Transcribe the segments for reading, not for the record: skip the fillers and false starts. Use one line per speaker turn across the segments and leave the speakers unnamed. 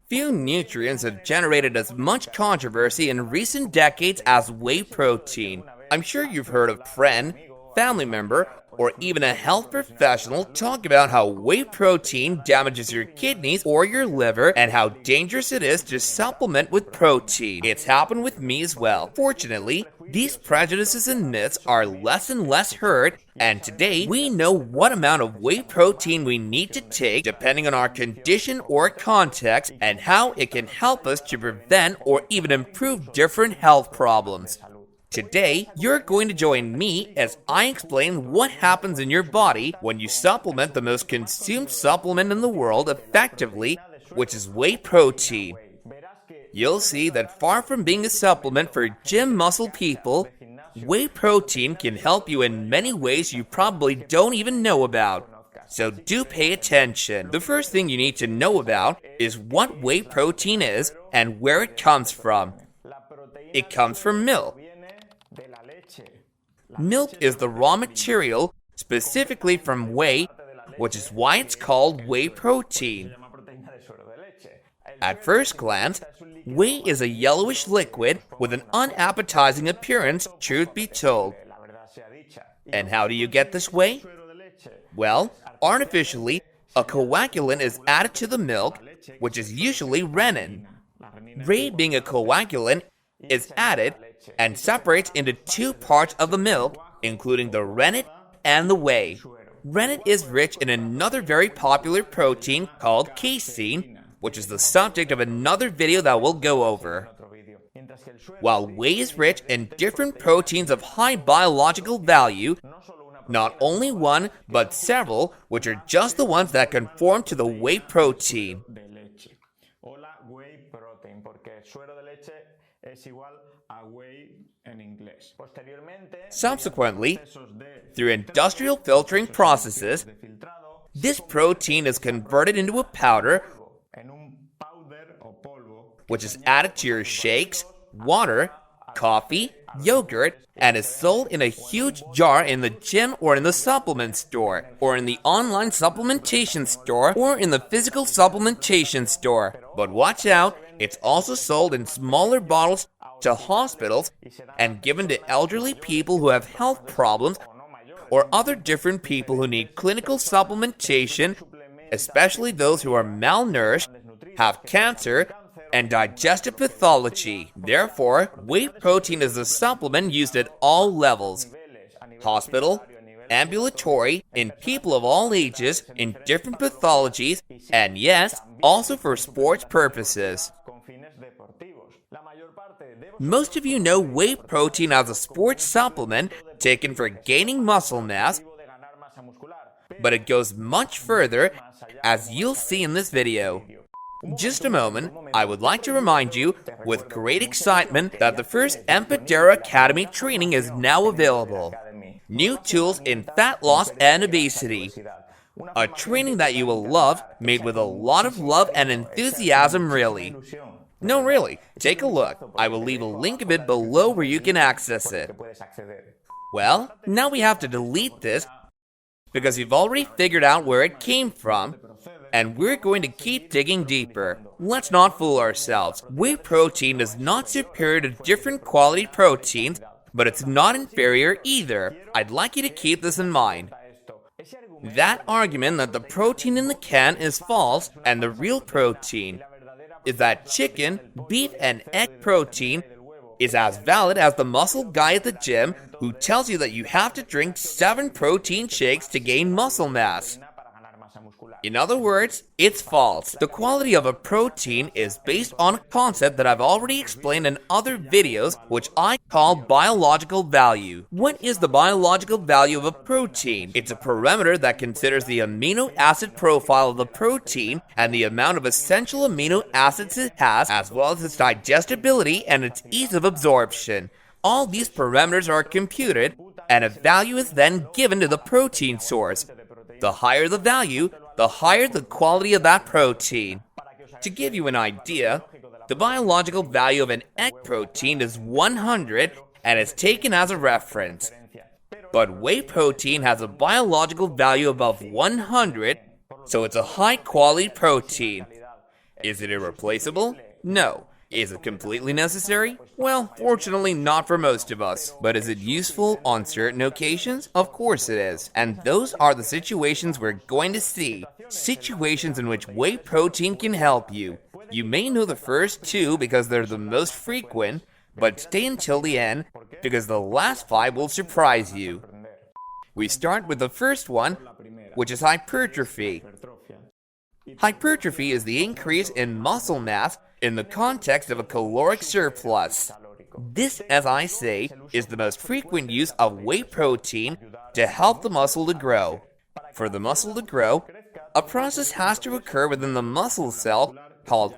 Few nutrients have generated as much controversy in recent decades as whey protein. I'm sure you've heard of a friend, family member, or even a health professional talk about how whey protein damages your kidneys or your liver and how dangerous it is to supplement with protein. It's happened with me as well. Fortunately, these prejudices and myths are less and less heard, and today we know what amount of whey protein we need to take depending on our condition or context and how it can help us to prevent or even improve different health problems. Today, you're going to join me as I explain what happens in your body when you supplement the most consumed supplement in the world effectively, which is whey protein. You'll see that far from being a supplement for gym muscle people, whey protein can help you in many ways you probably don't even know about. So do pay attention. The first thing you need to know about is what whey protein is and where it comes from. It comes from milk. Milk is the raw material, specifically from whey, which is why it's called whey protein. At first glance, whey is a yellowish liquid with an unappetizing appearance, truth be told. And how do you get this whey? Well, artificially, a coagulant is added to the milk, which is usually rennet. Whey, being a coagulant, is added and separates into two parts of the milk, including the rennet and the whey. Rennet is rich in another very popular protein called casein, which is the subject of another video that we'll go over. While whey is rich in different proteins of high biological value, not only one, but several, which are just the ones that conform to the whey protein. Subsequently, through industrial filtering processes, this protein is converted into a powder, which is added to your shakes, water, coffee, yogurt, and is sold in a huge jar in the gym or in the supplement store, or in the online supplementation store, or in the physical supplementation store. But watch out, it's also sold in smaller bottles to hospitals and given to elderly people who have health problems or other different people who need clinical supplementation, especially those who are malnourished, have cancer, and digestive pathology. Therefore, whey protein is a supplement used at all levels: hospital, ambulatory, in people of all ages, in different pathologies, and yes, also for sports purposes. Most of you know whey protein as a sports supplement taken for gaining muscle mass, but it goes much further, as you'll see in this video. Just a moment, I would like to remind you, with great excitement, that the first Bandera Academy training is now available. New tools in fat loss and obesity. A training that you will love, made with a lot of love and enthusiasm, really. No, really, take a look. I will leave a link of it below where you can access it. Well, now we have to delete this because we've already figured out where it came from, and we're going to keep digging deeper. Let's not fool ourselves. Whey protein is not superior to different quality proteins, but it's not inferior either. I'd like you to keep this in mind. That argument that the protein in the can is false and the real protein is that chicken, beef, and egg protein is as valid as the muscle guy at the gym who tells you that you have to drink 7 protein shakes to gain muscle mass. In other words, it's false. The quality of a protein is based on a concept that I've already explained in other videos, which I call biological value. What is the biological value of a protein? It's a parameter that considers the amino acid profile of the protein and the amount of essential amino acids it has, as well as its digestibility and its ease of absorption. All these parameters are computed, and a value is then given to the protein source. The higher the value, the higher the quality of that protein. To give you an idea, the biological value of an egg protein is 100 and is taken as a reference. But whey protein has a biological value above 100, so it's a high quality protein. Is it irreplaceable? No. Is it completely necessary? Well, fortunately not for most of us. But is it useful on certain occasions? Of course it is. And those are the situations we're going to see. Situations in which whey protein can help you. You may know the first two because they're the most frequent, but stay until the end because the last five will surprise you. We start with the first one, which is hypertrophy. Hypertrophy is the increase in muscle mass in the context of a caloric surplus. This, as I say, is the most frequent use of whey protein to help the muscle to grow. For the muscle to grow, a process has to occur within the muscle cell called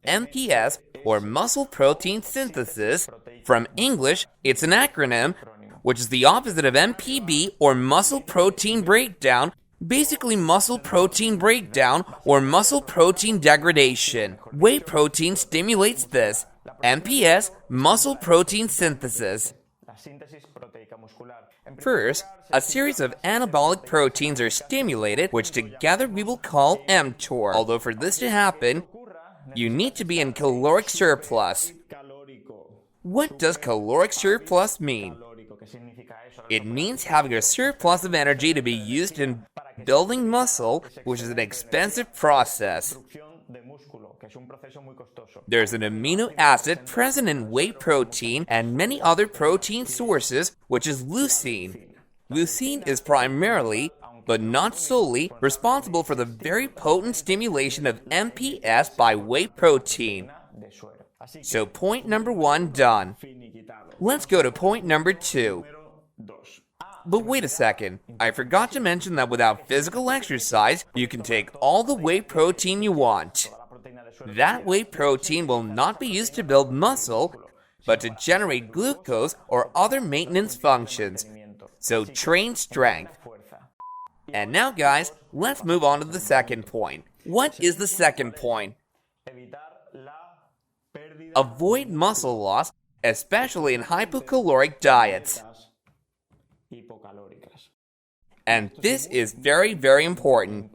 MPS, or muscle protein synthesis. From English, it's an acronym, which is the opposite of MPB, or muscle protein breakdown, basically muscle protein breakdown or muscle protein degradation. Whey protein stimulates this. MPS, muscle protein synthesis. First, a series of anabolic proteins are stimulated, which together we will call mTOR. Although for this to happen, you need to be in caloric surplus. What does caloric surplus mean? It means having a surplus of energy to be used in building muscle, which is an expensive process. There's an amino acid present in whey protein and many other protein sources, which is leucine. Leucine is primarily, but not solely, responsible for the very potent stimulation of MPS by whey protein. So point number one done. Let's go to point number two. But wait a second, I forgot to mention that without physical exercise, you can take all the whey protein you want. That whey protein will not be used to build muscle, but to generate glucose or other maintenance functions. So train strength. And now guys, let's move on to the second point. What is the second point? Avoid muscle loss, especially in hypocaloric diets. And this is very, very important.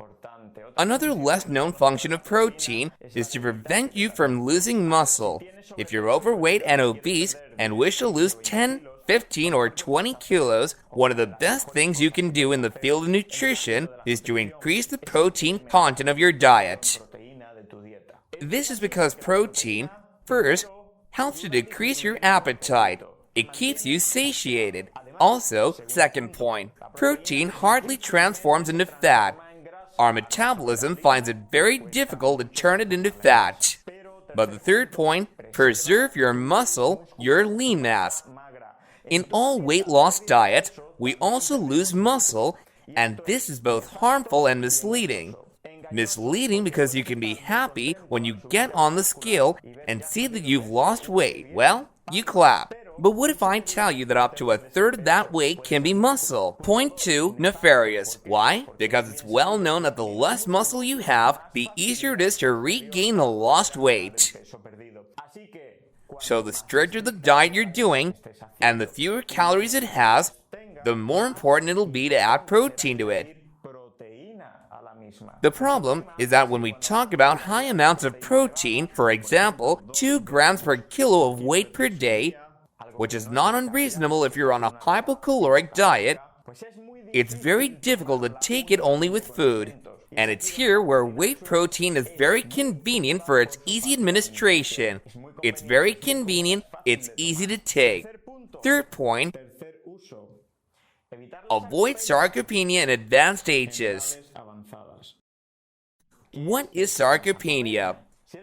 Another less known function of protein is to prevent you from losing muscle. If you're overweight and obese and wish to lose 10, 15, or 20 kilos, one of the best things you can do in the field of nutrition is to increase the protein content of your diet. This is because protein, first, helps to decrease your appetite. It keeps you satiated. Also, second point, protein hardly transforms into fat. Our metabolism finds it very difficult to turn it into fat. But the third point, preserve your muscle, your lean mass. In all weight loss diets, we also lose muscle, and this is both harmful and misleading. Misleading because you can be happy when you get on the scale and see that you've lost weight. Well, you clap. But what if I tell you that up to a third of that weight can be muscle? Point two, nefarious. Why? Because it's well known that the less muscle you have, the easier it is to regain the lost weight. So the stricter the diet you're doing, and the fewer calories it has, the more important it'll be to add protein to it. The problem is that when we talk about high amounts of protein, for example, 2 grams per kilo of weight per day, which is not unreasonable if you're on a hypocaloric diet, it's very difficult to take it only with food. And it's here where whey protein is very convenient for its easy administration. It's very convenient, it's easy to take. Third point, avoid sarcopenia in advanced ages. What is sarcopenia?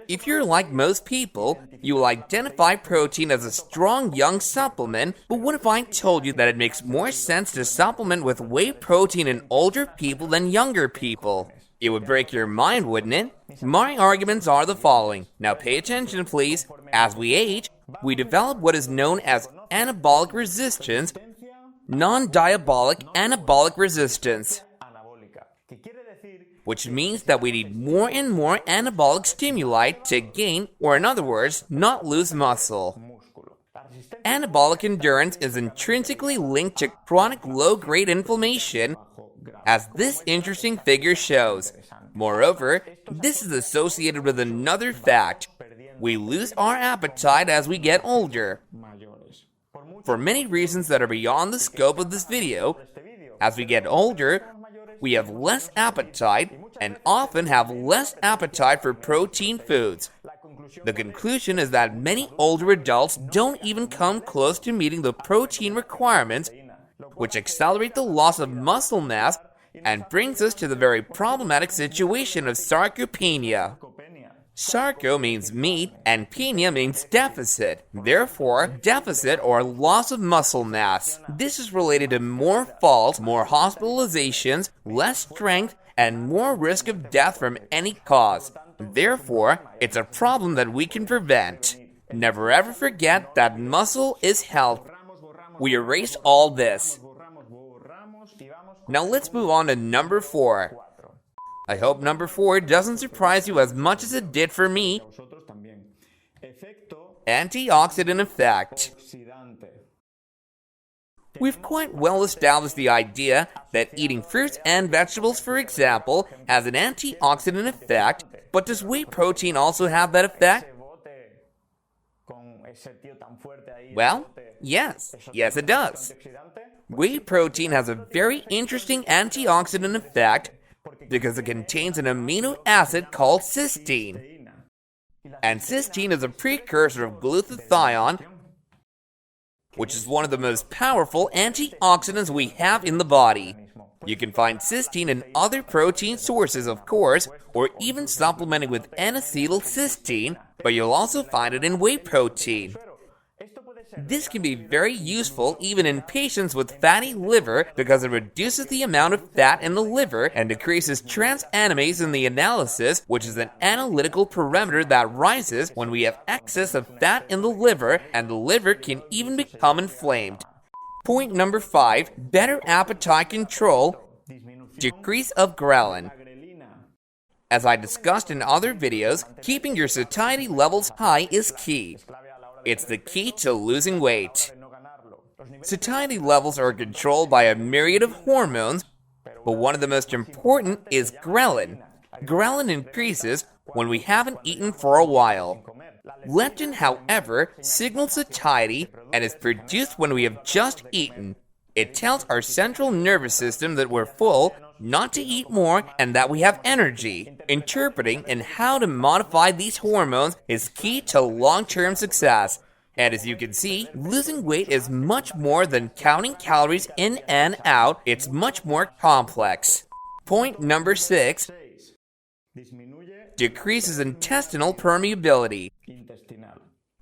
If you're like most people, you will identify protein as a strong young supplement, but what if I told you that it makes more sense to supplement with whey protein in older people than younger people? It would break your mind, wouldn't it? My arguments are the following. Now pay attention, please. As we age, we develop what is known as anabolic resistance, non-diabolic anabolic resistance, which means that we need more and more anabolic stimuli to gain, or in other words, not lose muscle. Anabolic endurance is intrinsically linked to chronic low-grade inflammation, as this interesting figure shows. Moreover, this is associated with another fact. We lose our appetite as we get older. For many reasons that are beyond the scope of this video, as we get older, we have less appetite and often have less appetite for protein foods. The conclusion is that many older adults don't even come close to meeting the protein requirements, which accelerate the loss of muscle mass and brings us to the very problematic situation of sarcopenia. Sarco means meat and penia means deficit. Therefore, deficit or loss of muscle mass. This is related to more falls, more hospitalizations, less strength, and more risk of death from any cause. Therefore, it's a problem that we can prevent. Never ever forget that muscle is health. We erase all this. Now let's move on to number 4. I hope number 4 doesn't surprise you as much as it did for me. Antioxidant effect. We've quite well established the idea that eating fruits and vegetables, for example, has an antioxidant effect, but does whey protein also have that effect? Well, yes it does. Whey protein has a very interesting antioxidant effect because it contains an amino acid called cysteine. And cysteine is a precursor of glutathione, which is one of the most powerful antioxidants we have in the body. You can find cysteine in other protein sources, of course, or even supplementing with N-acetylcysteine, but you'll also find it in whey protein. This can be very useful even in patients with fatty liver because it reduces the amount of fat in the liver and decreases transaminase in the analysis, which is an analytical parameter that rises when we have excess of fat in the liver, and the liver can even become inflamed. Point number 5, better appetite control, decrease of ghrelin. As I discussed in other videos, keeping your satiety levels high is key. It's the key to losing weight. Satiety levels are controlled by a myriad of hormones, but one of the most important is ghrelin. Ghrelin increases when we haven't eaten for a while. Leptin, however, signals satiety and is produced when we have just eaten. It tells our central nervous system that we're full, not to eat more, and that we have energy. Interpreting and how to modify these hormones is key to long-term success. And as you can see, losing weight is much more than counting calories in and out. It's much more complex. Point number 6, decreases intestinal permeability.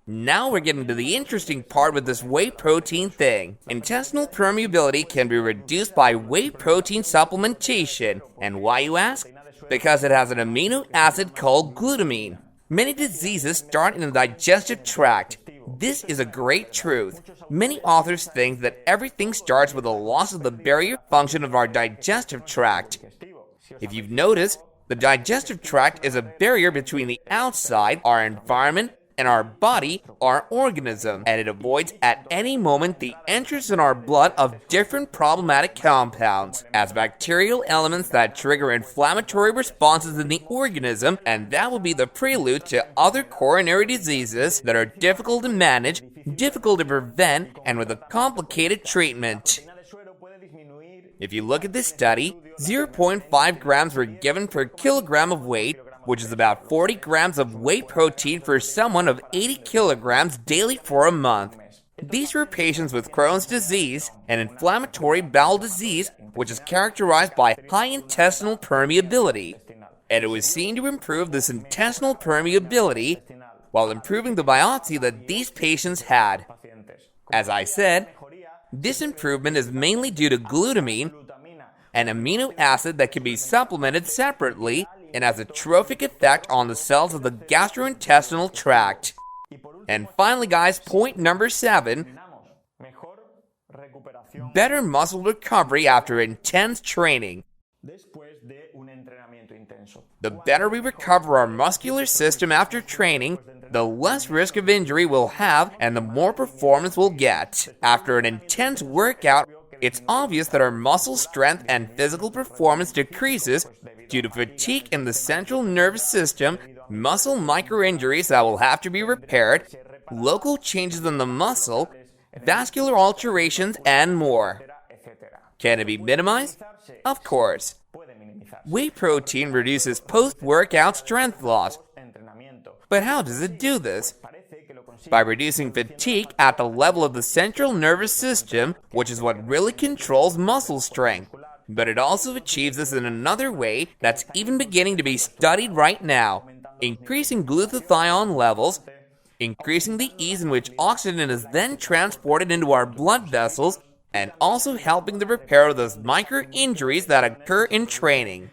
Now we're getting to the interesting part with this whey protein thing. Intestinal permeability can be reduced by whey protein supplementation. And why, you ask? Because it has an amino acid called glutamine. Many diseases start in the digestive tract. This is a great truth. Many authors think that everything starts with a loss of the barrier function of our digestive tract. If you've noticed, the digestive tract is a barrier between the outside, our environment, and our body, our organism, and it avoids at any moment the entrance in our blood of different problematic compounds as bacterial elements that trigger inflammatory responses in the organism, and that will be the prelude to other coronary diseases that are difficult to manage, difficult to prevent, and with a complicated treatment. If you look at this study, 0.5 grams were given per kilogram of weight, which is about 40 grams of whey protein for someone of 80 kilograms daily for a month. These were patients with Crohn's disease, an inflammatory bowel disease, which is characterized by high intestinal permeability. And it was seen to improve this intestinal permeability while improving the biopsy that these patients had. As I said, this improvement is mainly due to glutamine, an amino acid that can be supplemented separately and has a trophic effect on the cells of the gastrointestinal tract. And finally, guys, point number 7, better muscle recovery after intense training. The better we recover our muscular system after training, the less risk of injury we'll have and the more performance we'll get. After an intense workout, It's obvious that our muscle strength and physical performance decreases due to fatigue in the central nervous system, muscle microinjuries that will have to be repaired, local changes in the muscle, vascular alterations, and more. Can it be minimized? Of course. Whey protein reduces post-workout strength loss. But how does it do this? By reducing fatigue at the level of the central nervous system, which is what really controls muscle strength. But it also achieves this in another way that's even beginning to be studied right now, increasing glutathione levels, increasing the ease in which oxygen is then transported into our blood vessels, and also helping the repair of those micro injuries that occur in training.